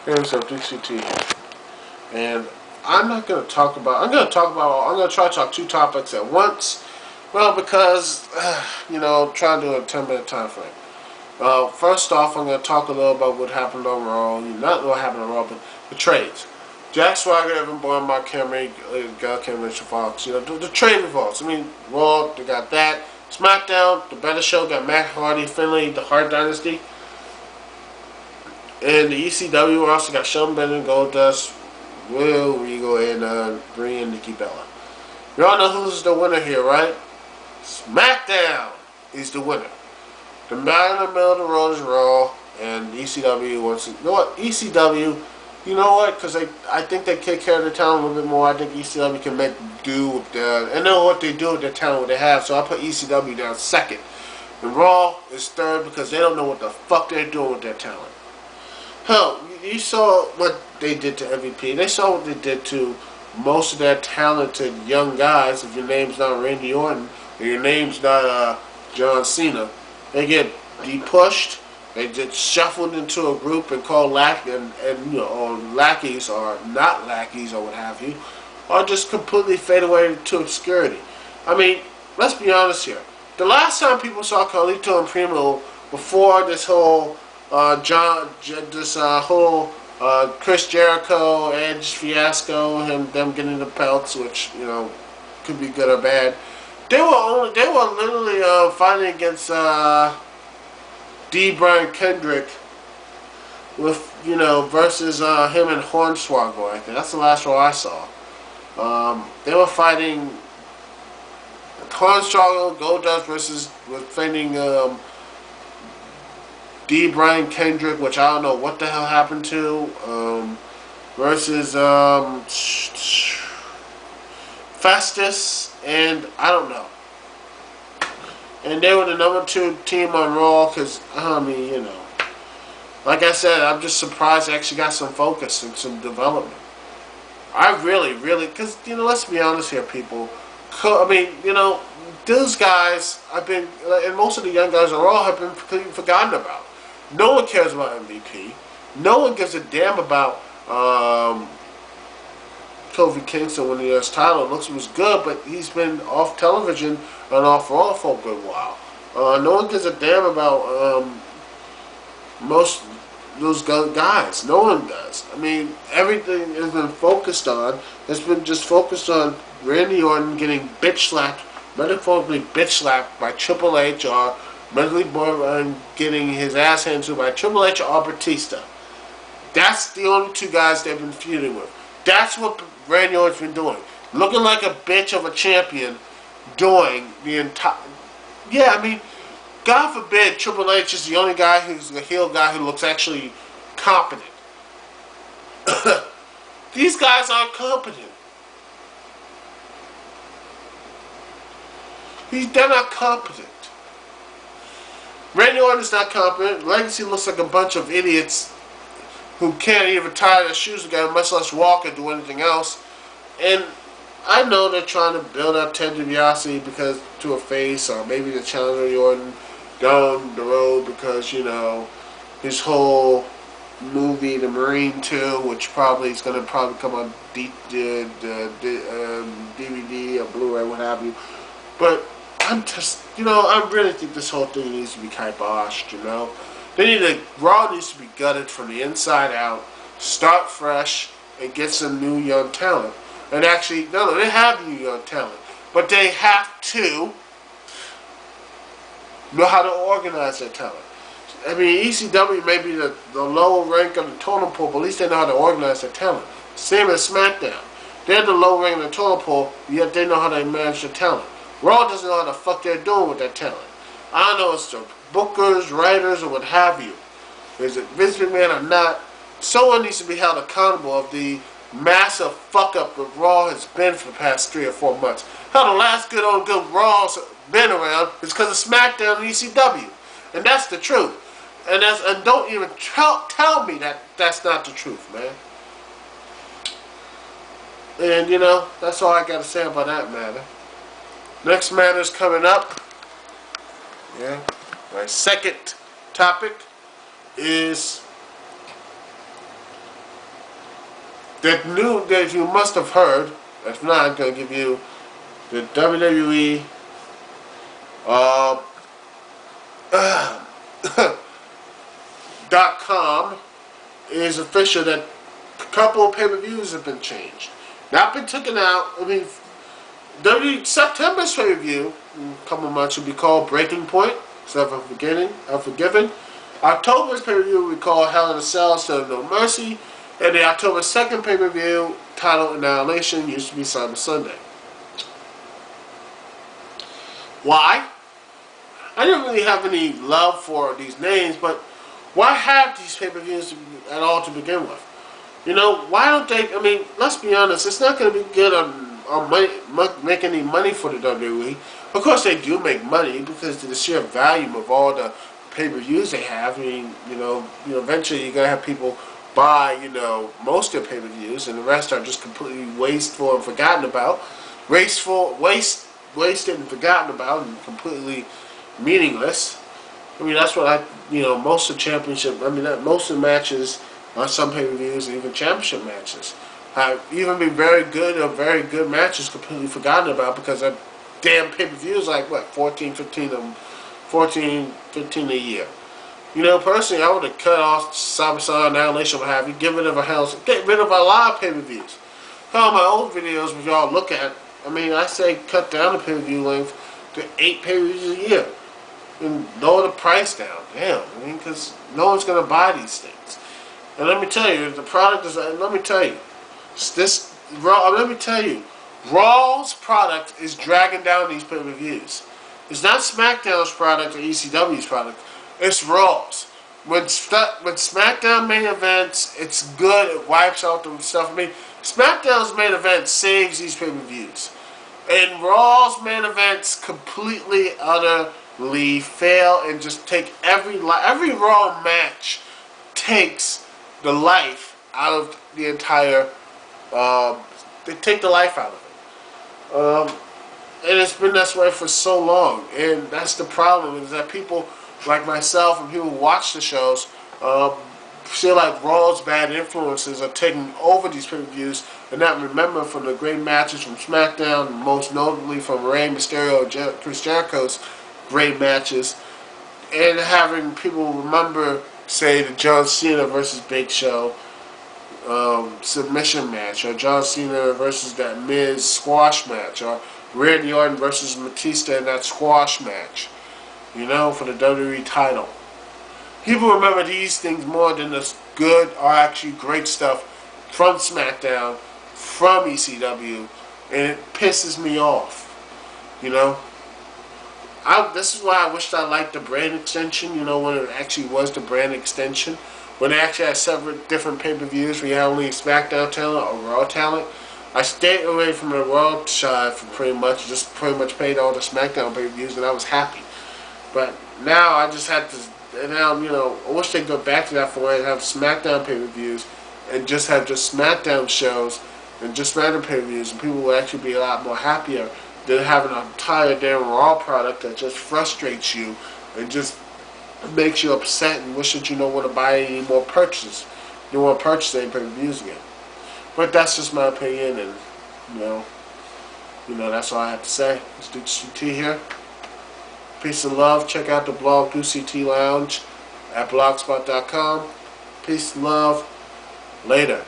Here's a DCT, and I'm going to try to talk 2 topics at once. Well, because trying to do a 10-minute time frame. First off, I'm going to talk a little about what happened on Raw. Not what happened on Raw, but the trades. Jack Swagger, Evan Bourne, Mark Henry, Gal Kim, Richard Fox. The trade revolts. I mean, Raw, they got that. SmackDown, the better show, got Matt Hardy, Finlay, the Hart Dynasty. And the ECW also got Shelton Benjamin, Goldust, Will Regal, and Brie and Nikki Bella. You all know who's the winner here, right? SmackDown is the winner. The man in the middle of the road is Raw, and ECW wants to. You know what? ECW, you know what? Because I think they take care of their talent a little bit more. I think ECW can make do with their. I know what they do with their talent, what they have, so I put ECW down second. And Raw is third because they don't know what the fuck they're doing with their talent. Hell, you saw what they did to MVP. They saw what they did to most of their talented young guys. If your name's not Randy Orton or your name's not John Cena, they get de-pushed. They get shuffled into a group and called or lackeys or not lackeys or what have you, or just completely fade away to obscurity. I mean, let's be honest here. The last time people saw Carlito and Primo before this whole Chris Jericho, Edge fiasco, them getting the belts, which could be good or bad. They were literally fighting against D. Brian Kendrick with versus him and Hornswoggle. I think that's the last Raw I saw. They were fighting Hornswoggle, Goldust was fighting D. Brian Kendrick, which I don't know what the hell happened to, versus Festus, and I don't know. And they were the number 2 team on Raw, because, like I said, I'm just surprised they actually got some focus and some development. I really, because, let's be honest here, people. Those guys, and most of the young guys on Raw have been completely forgotten about. No one cares about MVP. No one gives a damn about Kofi Kingston winning his title. It was good, but he's been off television and off Raw for a good while. No one gives a damn about most of those guys. No one does. I mean, everything has been focused on. It's been just focused on Randy Orton getting metaphorically bitch slapped by Triple H, or mentally borderline getting his ass handed to by Triple H or Batista. That's the only 2 guys they've been feuding with. That's what Randy Orton's been doing. Looking like a bitch of a champion, doing the entire. Yeah, I mean, God forbid Triple H is the only guy who's a heel guy who looks actually competent. These guys aren't competent. They're not competent. Randy Orton's not competent. Legacy looks like a bunch of idiots who can't even tie their shoes again, much less walk or do anything else. And I know they're trying to build up Ted DiBiase because to a face, or maybe they're challenging Orton down the road because his whole movie, The Marine 2, which is going to come on DVD or Blu-ray, what have you. But I really think this whole thing needs to be kiboshed, Raw needs to be gutted from the inside out, start fresh, and get some new young talent. And actually, they have new young talent, but they have to know how to organize their talent. I mean, ECW may be the lower rank of the totem pole, but at least they know how to organize their talent. Same as SmackDown. They're the low rank of the totem pole, yet they know how to manage their talent. Raw doesn't know how the fuck they're doing with their talent. I don't know if it's the bookers, writers, or what have you. Is it Vince McMahon or not? Someone needs to be held accountable of the massive fuck up that Raw has been for the past 3 or 4 months. Hell, the last good Raw's been around is because of SmackDown and ECW. And that's the truth. And don't even tell me that that's not the truth, man. And that's all I got to say about that matter. Next matter's coming up. Yeah. My second topic is that you must have heard. If not, I'm going to give you the WWE .com is official that a couple of pay-per-views have been changed. Not been taken out. I mean, September's pay-per-view, a couple of months, will be called Breaking Point, instead of Unforgiven. October's pay-per-view will be called Hell in a Cell, instead of No Mercy. And the October 2nd pay-per-view, titled Annihilation, used to be Cyber Sunday. Why? I didn't really have any love for these names, but why have these pay-per-views at all to begin with? You know, why don't they, I mean, let's be honest, it's not going to be good on make any money for the WWE. Of course they do make money because of the sheer volume of all the pay-per-views they have. I mean, eventually you're going to have people buy, most of their pay-per-views, and the rest are just completely wasteful and forgotten about. Wasted and forgotten about, and completely meaningless. I mean, that's what most of most of the matches on some pay-per-views, and even championship matches, have even been very good matches completely forgotten about because of damn pay-per-views like, 14, 15 a year. Personally, I would have cut off Cyber Annihilation, what have you, get rid of a lot of pay-per-views. All my old videos, which y'all look at, I say cut down the pay-per-view length to 8 pay-per-views a year. And lower the price down. Damn, because no one's going to buy these things. And let me tell you, the product is, Raw's product is dragging down these pay-per-views. It's not SmackDown's product or ECW's product. It's Raw's. When SmackDown main events, it's good. It wipes out the stuff. SmackDown's main event saves these pay-per-views. And Raw's main events completely, utterly fail and just take every Raw match takes the life out of the entire. They take the life out of it. And it's been this way for so long. And that's the problem, is that people like myself and people who watch the shows feel like Raw's bad influences are taking over these pay-per-views and not remember from the great matches from SmackDown, most notably from Rey Mysterio and Chris Jericho's great matches, and having people remember, say, the John Cena versus Big Show submission match, or John Cena versus that Miz squash match, or Randy Orton versus Batista in that squash match, for the WWE title. People remember these things more than the good or actually great stuff from SmackDown, from ECW, and it pisses me off. This is why I wished I liked the brand extension, when it actually was the brand extension. When they actually had separate different pay-per-views, we had only SmackDown talent or Raw talent. I stayed away from the Raw side for pretty much paid all the SmackDown pay-per-views, and I was happy. But now I just had to, and now, I wish they'd go back to that for and have SmackDown pay-per-views and just have just SmackDown shows and just random pay-per-views, and people would actually be a lot more happier than having an entire damn Raw product that just frustrates you and just makes you upset and wish that you don't want to buy any more purchases. You don't want to purchase any pay-per-views again. But that's just my opinion, and that's all I have to say. It's Deuce CT here. Peace and love. Check out the blog Deuce CT Lounge at blogspot.com. Peace and love. Later.